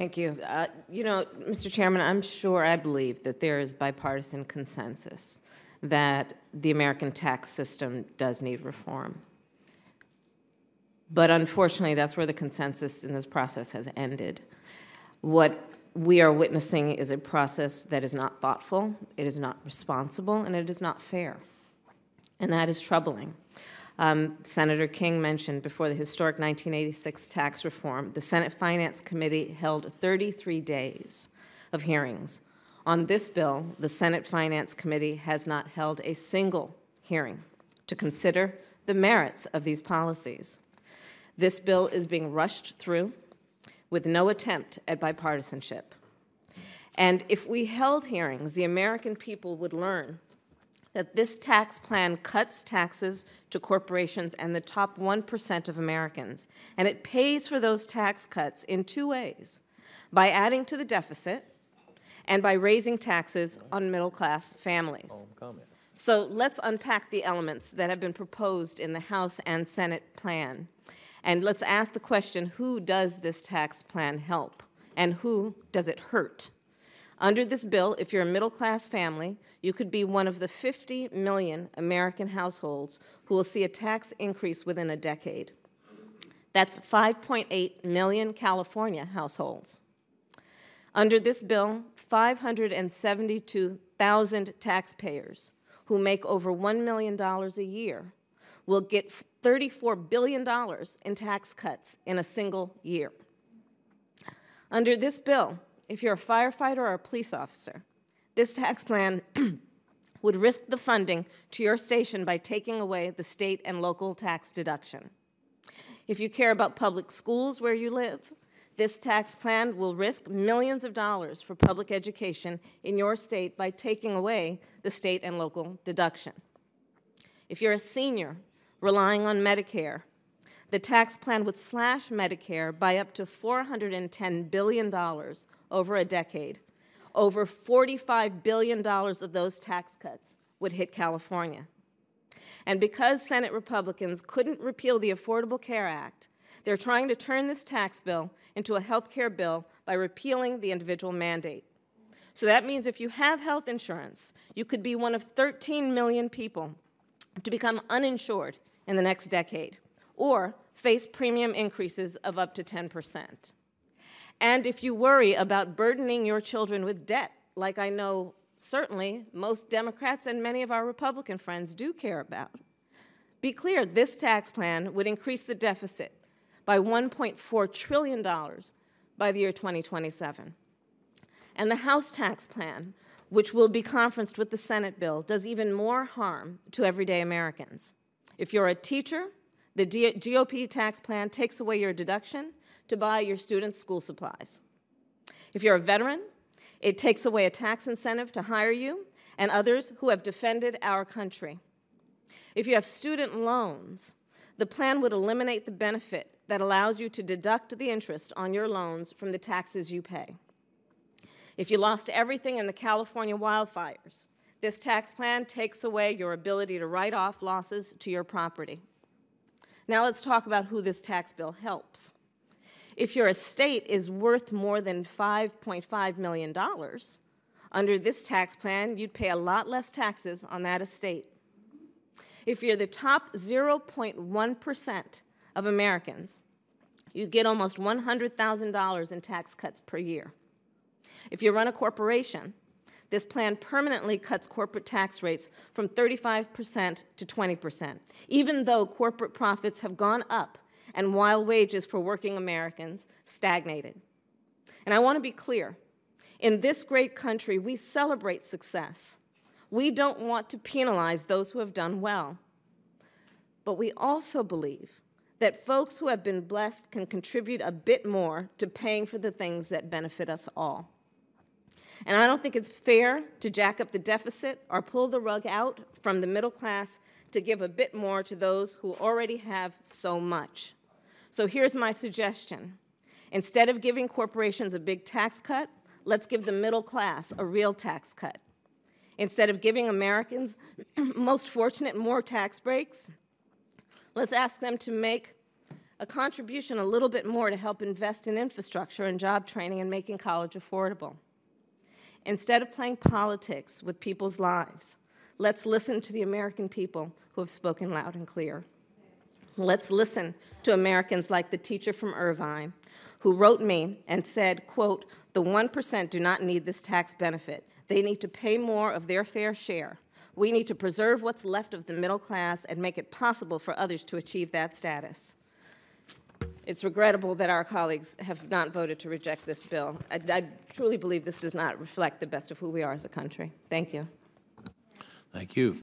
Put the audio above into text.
Thank you. You know, Mr. Chairman, I believe that there is bipartisan consensus that the American tax system does need reform. But unfortunately, that's where the consensus in this process has ended. What we are witnessing is a process that is not thoughtful, it is not responsible, and it is not fair. And that is troubling. Senator King mentioned before the historic 1986 tax reform, the Senate Finance Committee held 33 days of hearings. On this bill, the Senate Finance Committee has not held a single hearing to consider the merits of these policies. This bill is being rushed through with no attempt at bipartisanship. And if we held hearings, the American people would learn that this tax plan cuts taxes to corporations and the top 1% of Americans, and it pays for those tax cuts in two ways: by adding to the deficit and by raising taxes on middle-class families. So let's unpack the elements that have been proposed in the House and Senate plan. And let's ask the question, who does this tax plan help, and who does it hurt? Under this bill, if you're a middle-class family, you could be one of the 50 million American households who will see a tax increase within a decade. That's 5.8 million California households. Under this bill, 572,000 taxpayers who make over $1 million a year will get $34 billion in tax cuts in a single year. Under this bill, if you're a firefighter or a police officer, this tax plan would risk the funding to your station by taking away the state and local tax deduction. If you care about public schools where you live, this tax plan will risk millions of dollars for public education in your state by taking away the state and local deduction. If you're a senior relying on Medicare, the tax plan would slash Medicare by up to $410 billion over a decade. Over $45 billion of those tax cuts would hit California. And because Senate Republicans couldn't repeal the Affordable Care Act, they're trying to turn this tax bill into a health care bill by repealing the individual mandate. So that means if you have health insurance, you could be one of 13 million people to become uninsured in the next decade, or face premium increases of up to 10%. And if you worry about burdening your children with debt, like I know certainly most Democrats and many of our Republican friends do care about, be clear, this tax plan would increase the deficit by $1.4 trillion by the year 2027. And the House tax plan, which will be conferenced with the Senate bill, does even more harm to everyday Americans. If you're a teacher, the GOP tax plan takes away your deduction to buy your students' school supplies. If you're a veteran, it takes away a tax incentive to hire you and others who have defended our country. If you have student loans, the plan would eliminate the benefit that allows you to deduct the interest on your loans from the taxes you pay. If you lost everything in the California wildfires, this tax plan takes away your ability to write off losses to your property. Now let's talk about who this tax bill helps. If your estate is worth more than $5.5 million, under this tax plan, you'd pay a lot less taxes on that estate. If you're the top 0.1% of Americans, you get almost $100,000 in tax cuts per year. If you run a corporation, this plan permanently cuts corporate tax rates from 35% to 20%, even though corporate profits have gone up and while wages for working Americans stagnated. And I want to be clear, in this great country, we celebrate success. We don't want to penalize those who have done well. But we also believe that folks who have been blessed can contribute a bit more to paying for the things that benefit us all. And I don't think it's fair to jack up the deficit or pull the rug out from the middle class to give a bit more to those who already have so much. So here's my suggestion. Instead of giving corporations a big tax cut, let's give the middle class a real tax cut. Instead of giving Americans most fortunate more tax breaks, let's ask them to make a contribution a little bit more to help invest in infrastructure and job training and making college affordable. Instead of playing politics with people's lives, let's listen to the American people who have spoken loud and clear. Let's listen to Americans like the teacher from Irvine who wrote me and said, quote, "The 1% do not need this tax benefit. They need to pay more of their fair share. We need to preserve what's left of the middle class and make it possible for others to achieve that status." It's regrettable that our colleagues have not voted to reject this bill. I truly believe this does not reflect the best of who we are as a country. Thank you. Thank you.